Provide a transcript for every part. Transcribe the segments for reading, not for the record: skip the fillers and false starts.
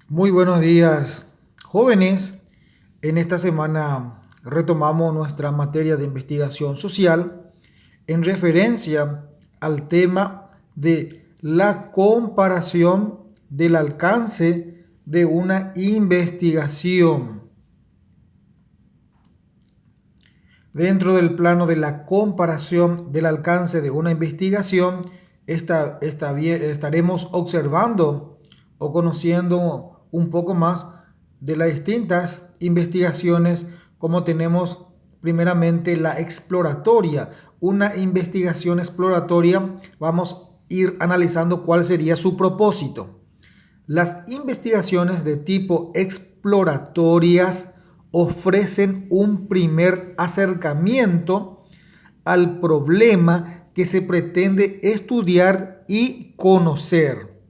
Muy buenos días, jóvenes. En esta semana retomamos nuestra materia de investigación social en referencia al tema de la comparación del alcance de una investigación. Dentro del plano de la comparación del alcance de una investigación, estaremos observando o conociendo un poco más de las distintas investigaciones, como tenemos primeramente la exploratoria. Una investigación exploratoria, vamos a ir analizando cuál sería su propósito. Las investigaciones de tipo exploratorias ofrecen un primer acercamiento al problema que se pretende estudiar y conocer.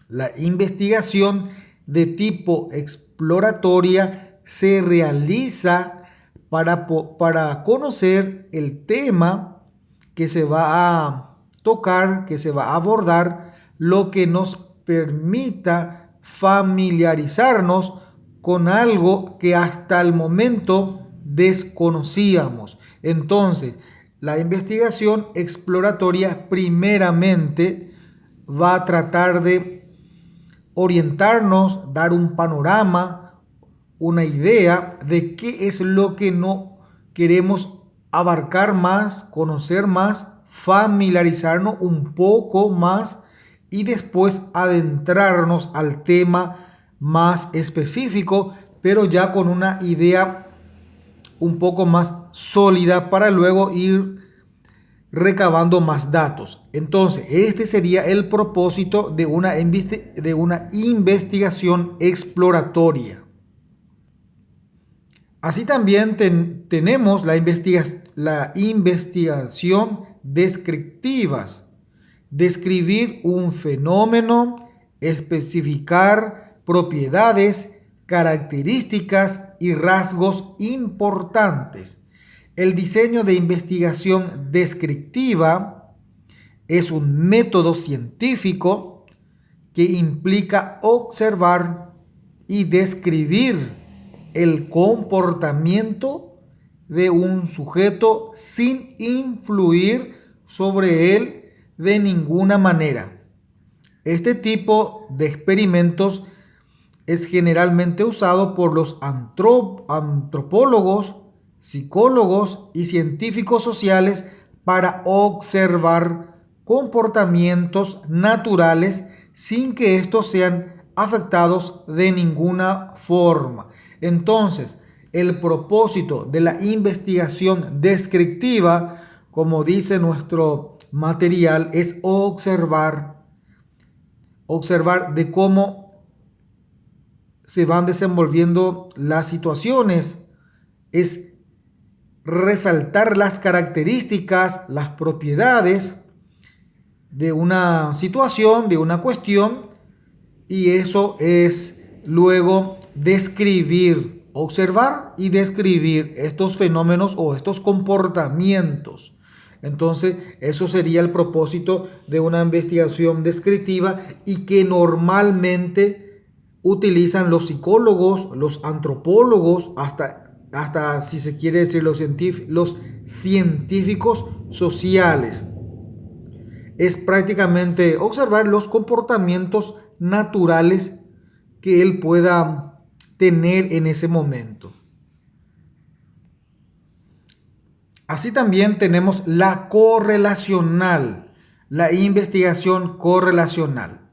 La investigación de tipo exploratoria se realiza para conocer el tema que se va a tocar, que se va a abordar, lo que nos permita familiarizarnos con algo que hasta el momento desconocíamos. Entonces, la investigación exploratoria primeramente va a tratar de orientarnos, dar un panorama, una idea de qué es lo que no queremos abarcar más, conocer más, familiarizarnos un poco más y después adentrarnos al tema más específico, pero ya con una idea un poco más sólida para luego ir recabando más datos. Entonces, este sería el propósito de una investigación exploratoria. Así también tenemos la investigación descriptivas. Describir un fenómeno, especificar propiedades, características y rasgos importantes. El diseño de investigación descriptiva es un método científico que implica observar y describir el comportamiento de un sujeto sin influir sobre él de ninguna manera. Este tipo de experimentos es generalmente usado por los antropólogos, psicólogos y científicos sociales para observar comportamientos naturales sin que estos sean afectados de ninguna forma. Entonces, el propósito de la investigación descriptiva, como dice nuestro material, es observar de cómo se van desenvolviendo las situaciones, es resaltar las características, las propiedades de una situación, de una cuestión, y eso es luego describir, observar y describir estos fenómenos o estos comportamientos. Entonces, eso sería el propósito de una investigación descriptiva y que normalmente utilizan los psicólogos, los antropólogos, hasta si se quiere decir los científicos sociales. Es prácticamente observar los comportamientos naturales que él pueda tener en ese momento. Así también tenemos la correlacional, la investigación correlacional.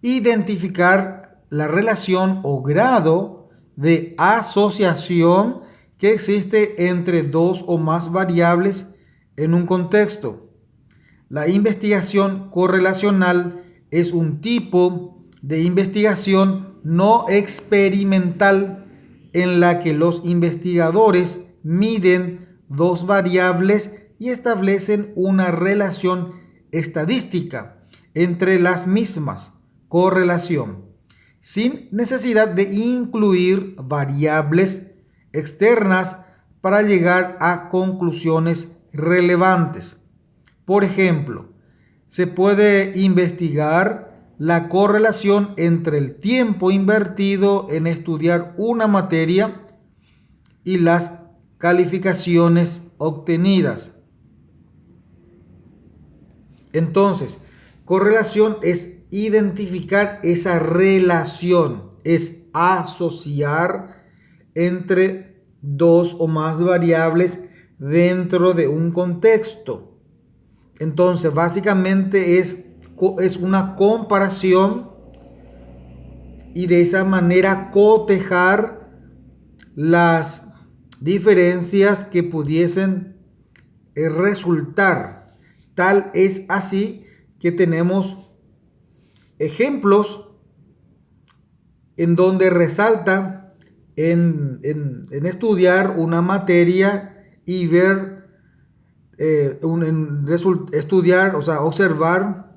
Identificar la relación o grado de asociación que existe entre dos o más variables en un contexto. La investigación correlacional es un tipo de investigación no experimental en la que los investigadores miden dos variables y establecen una relación estadística entre las mismas, correlación, sin necesidad de incluir variables externas para llegar a conclusiones relevantes. Por ejemplo, se puede investigar la correlación entre el tiempo invertido en estudiar una materia y las calificaciones obtenidas. Entonces, correlación es identificar esa relación, es asociar entre dos o más variables dentro de un contexto. Entonces, básicamente es una comparación y de esa manera cotejar las diferencias que pudiesen resultar. Tal es así que tenemos ejemplos en donde resalta en estudiar una materia y ver, estudiar, o sea, observar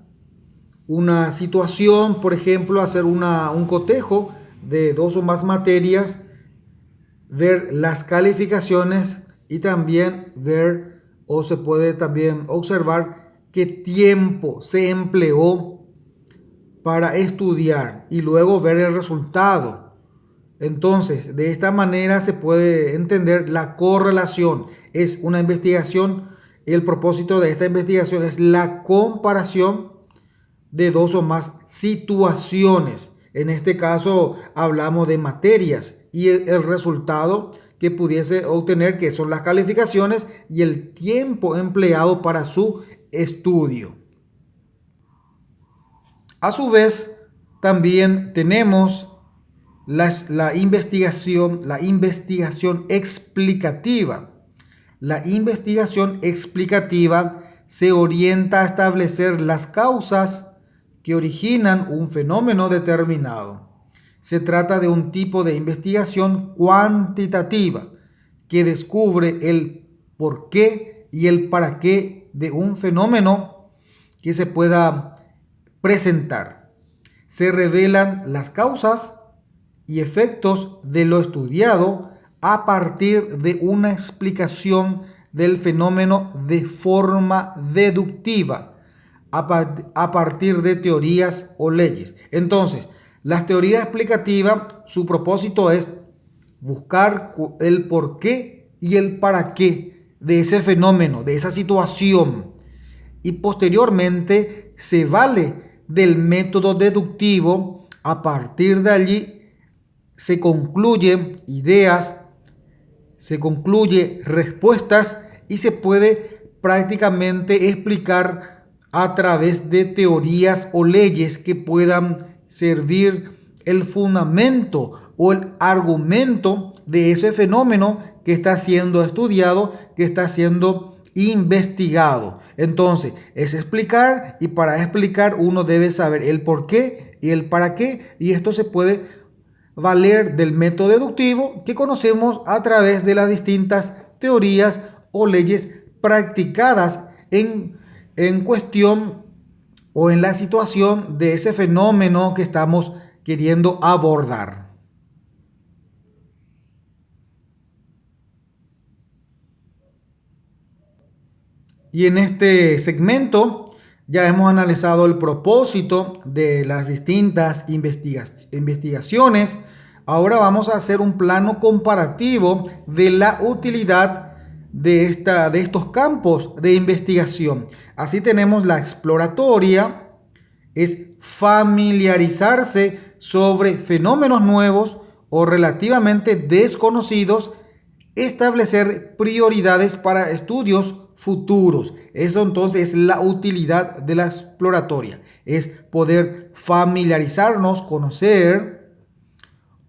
una situación, por ejemplo, hacer un cotejo de dos o más materias, ver las calificaciones y también ver, o se puede también observar qué tiempo se empleó para estudiar y luego ver el resultado. Entonces, de esta manera se puede entender la correlación. Es una investigación, el propósito de esta investigación es la comparación de dos o más situaciones. En este caso hablamos de materias y el resultado que pudiese obtener, que son las calificaciones y el tiempo empleado para su estudio. A su vez, también tenemos la investigación explicativa. La investigación explicativa se orienta a establecer las causas que originan un fenómeno determinado. Se trata de un tipo de investigación cuantitativa que descubre el por qué y el para qué de un fenómeno que se pueda presentar. Se revelan las causas y efectos de lo estudiado a partir de una explicación del fenómeno de forma deductiva, a partir de teorías o leyes. Entonces, las teorías explicativas, su propósito es buscar el por qué y el para qué de ese fenómeno, de esa situación. Y posteriormente se vale del método deductivo. A partir de allí se concluyen ideas, se concluye respuestas y se puede prácticamente explicar a través de teorías o leyes que puedan servir el fundamento o el argumento de ese fenómeno que está siendo estudiado, que está siendo investigado. Entonces, es explicar, y para explicar uno debe saber el por qué y el para qué, y esto se puede valer del método deductivo que conocemos a través de las distintas teorías o leyes practicadas en cuestión o en la situación de ese fenómeno que estamos queriendo abordar. Y en este segmento ya hemos analizado el propósito de las distintas investigaciones. Ahora vamos a hacer un plano comparativo de la utilidad de estos campos de investigación. Así tenemos la exploratoria, es familiarizarse sobre fenómenos nuevos o relativamente desconocidos, establecer prioridades para estudios futuros. Esto entonces es la utilidad de la exploratoria, es poder familiarizarnos, conocer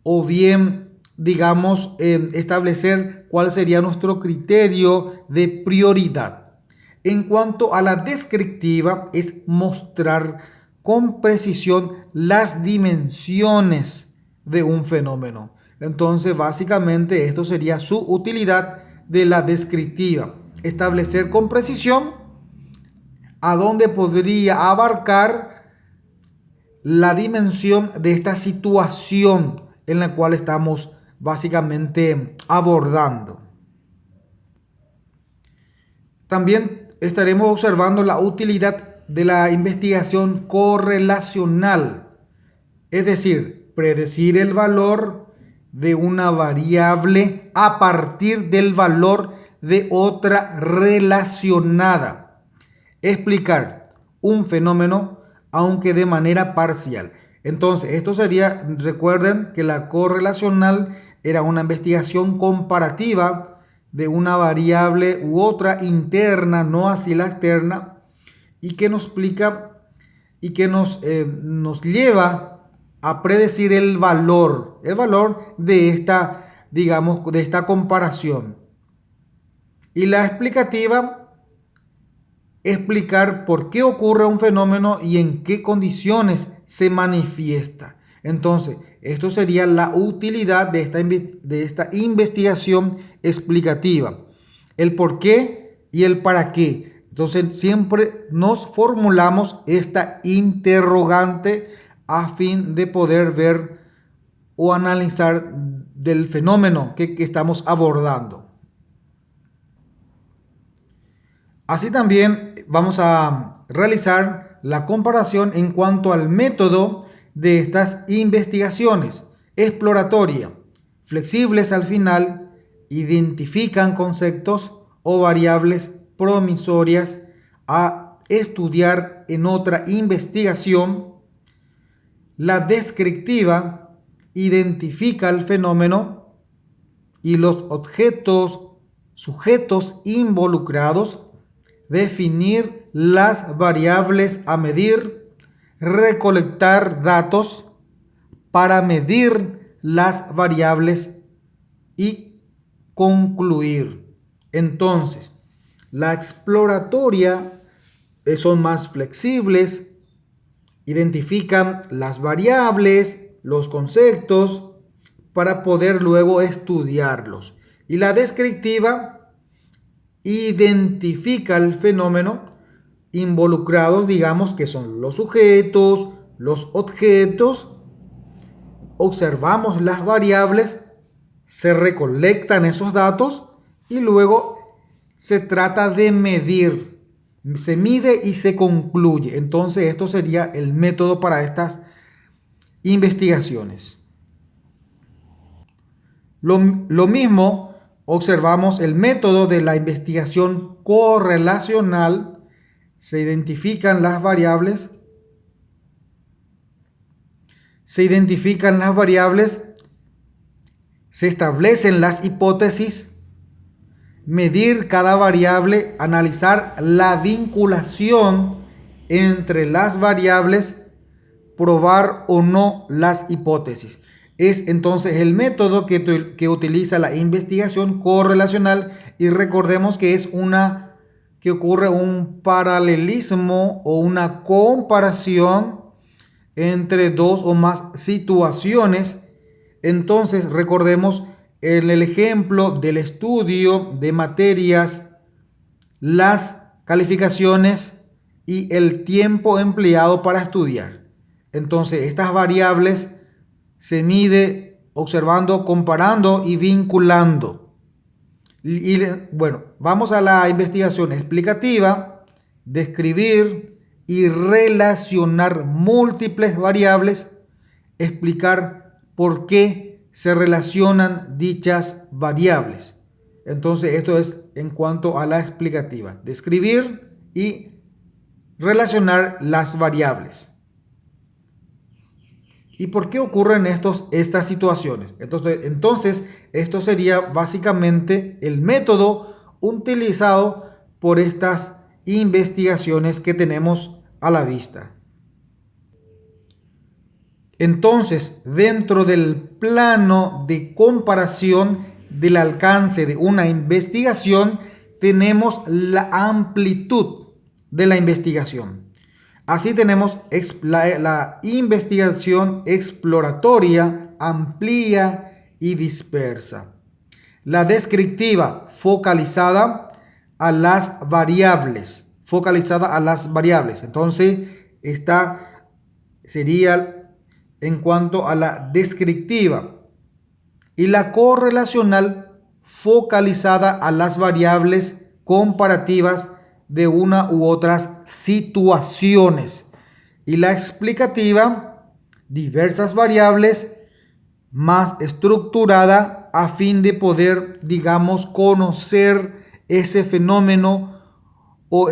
o bien, digamos, establecer cuál sería nuestro criterio de prioridad. En cuanto a la descriptiva, es mostrar con precisión las dimensiones de un fenómeno. Entonces, básicamente, esto sería su utilidad de la descriptiva. Establecer con precisión a dónde podría abarcar la dimensión de esta situación en la cual estamos básicamente abordando. También estaremos observando la utilidad de la investigación correlacional, es decir, predecir el valor de una variable a partir del valor de otra relacionada. Explicar un fenómeno, aunque de manera parcial. Entonces, esto sería, recuerden que la correlacional era una investigación comparativa de una variable u otra interna, no así la externa, y que nos explica y que nos lleva a predecir el valor de esta, digamos, de esta comparación. Y la explicativa, explicar por qué ocurre un fenómeno y en qué condiciones se manifiesta. Entonces, esto sería la utilidad de esta investigación explicativa. El por qué y el para qué. Entonces, siempre nos formulamos esta interrogante a fin de poder ver o analizar del fenómeno que estamos abordando. Así también vamos a realizar la comparación en cuanto al método de estas investigaciones. Exploratoria, flexibles al final, identifican conceptos o variables promisorias a estudiar en otra investigación. La descriptiva identifica el fenómeno y los sujetos involucrados. Definir las variables a medir, recolectar datos para medir las variables y concluir. Entonces, la exploratoria son más flexibles, identifican las variables, los conceptos para poder luego estudiarlos. Y la descriptiva identifica el fenómeno involucrados, digamos que son los sujetos, los objetos, observamos las variables, se recolectan esos datos y luego se trata de medir, se mide y se concluye. Entonces esto sería el método para estas investigaciones. Lo mismo observamos el método de la investigación correlacional. Se identifican las variables. Se establecen las hipótesis, medir cada variable, analizar la vinculación entre las variables, probar o no las hipótesis. Es entonces el método que utiliza la investigación correlacional, y recordemos que es que ocurre un paralelismo o una comparación entre dos o más situaciones. Entonces recordemos en el ejemplo del estudio de materias, las calificaciones y el tiempo empleado para estudiar. Entonces estas variables se mide observando, comparando y vinculando. Y bueno, vamos a la investigación explicativa: describir y relacionar múltiples variables, explicar por qué se relacionan dichas variables. Entonces esto es en cuanto a la explicativa: describir y relacionar las variables. ¿Y por qué ocurren estas situaciones? Entonces, esto sería básicamente el método utilizado por estas investigaciones que tenemos a la vista. Entonces, dentro del plano de comparación del alcance de una investigación, tenemos la amplitud de la investigación. Así tenemos la investigación exploratoria, amplia y dispersa. La descriptiva, focalizada a las variables. Entonces, esta sería en cuanto a la descriptiva. Y la correlacional, focalizada a las variables comparativas de una u otras situaciones. Y la explicativa, diversas variables, más estructurada a fin de poder, digamos, conocer ese fenómeno o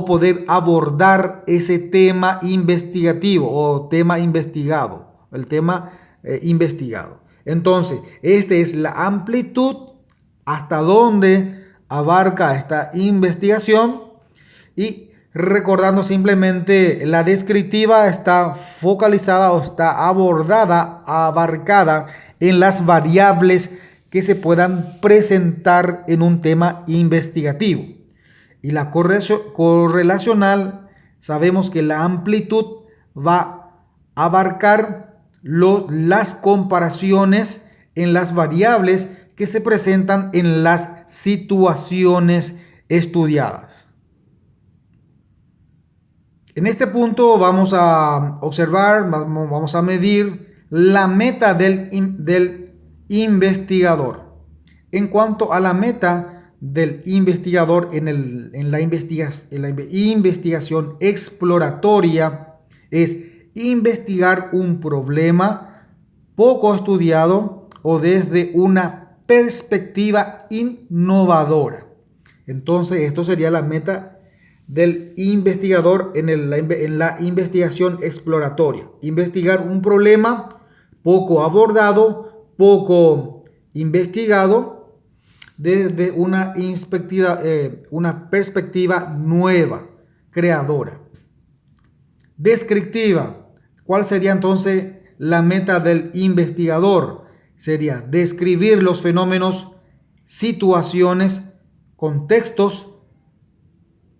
poder abordar ese tema investigativo o tema investigado, el tema investigado. Entonces, esta es la amplitud hasta donde abarca esta investigación. Y recordando simplemente, la descriptiva está focalizada o está abordada, abarcada en las variables que se puedan presentar en un tema investigativo. Y la correlacional, sabemos que la amplitud va a abarcar las comparaciones en las variables que se presentan en las situaciones estudiadas. En este punto vamos a observar, vamos a medir la meta del investigador. En cuanto a la meta del investigador en la investigación exploratoria, es investigar un problema poco estudiado o desde una perspectiva innovadora. Entonces, esto sería la meta del investigador en la investigación exploratoria. Investigar un problema poco abordado, poco investigado, desde una perspectiva nueva, creadora. Descriptiva. ¿Cuál sería entonces la meta del investigador? Sería describir los fenómenos, situaciones, contextos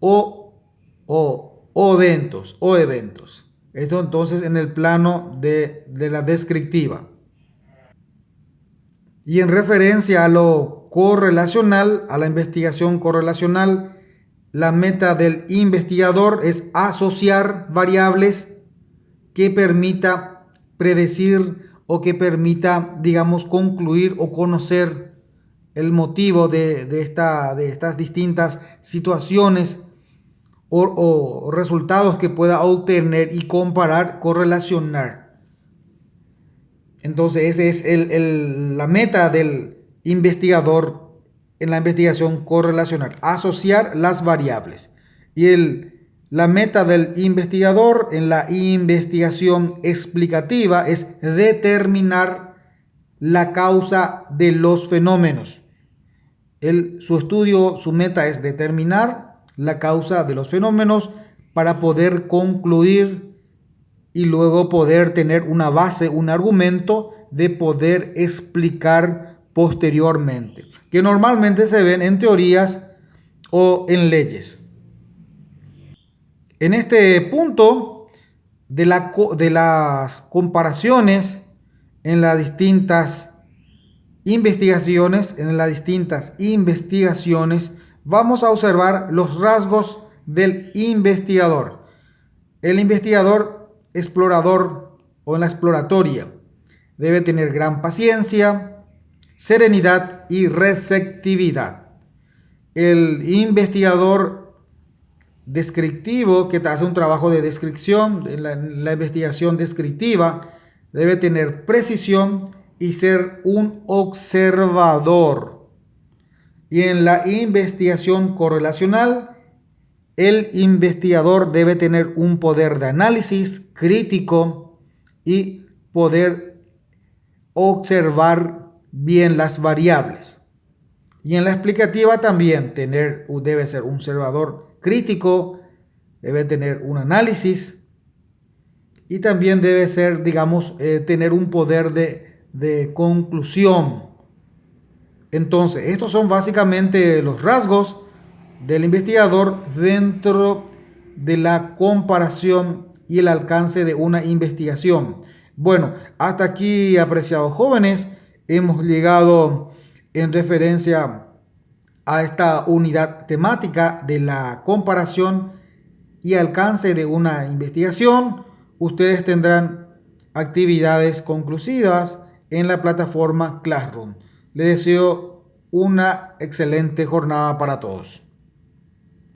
o eventos. Esto entonces en el plano de la descriptiva. Y en referencia a lo correlacional, a la investigación correlacional, la meta del investigador es asociar variables que permita predecir o que permita, digamos, concluir o conocer el motivo de estas distintas situaciones o resultados que pueda obtener y comparar, correlacionar. Entonces, esa es la meta del investigador en la investigación correlacional, asociar las variables. Y la meta del investigador en la investigación explicativa es determinar la causa de los fenómenos. Su estudio, su meta es determinar la causa de los fenómenos para poder concluir y luego poder tener una base, un argumento de poder explicar posteriormente, que normalmente se ven en teorías o en leyes. En este punto de las comparaciones en las distintas investigaciones, vamos a observar los rasgos del investigador. El investigador explorador o en la exploratoria debe tener gran paciencia, serenidad y receptividad. El investigador descriptivo que hace un trabajo de descripción, en la investigación descriptiva, debe tener precisión y ser un observador. Y en la investigación correlacional, el investigador debe tener un poder de análisis crítico y poder observar bien las variables. Y en la explicativa también debe ser un observador crítico, debe tener un análisis y también debe ser, digamos, tener un poder de conclusión. Entonces, estos son básicamente los rasgos del investigador dentro de la comparación y el alcance de una investigación. Bueno, hasta aquí, apreciados jóvenes, hemos llegado en referencia a esta unidad temática de la comparación y alcance de una investigación. Ustedes tendrán actividades conclusivas en la plataforma Classroom. Les deseo una excelente jornada para todos.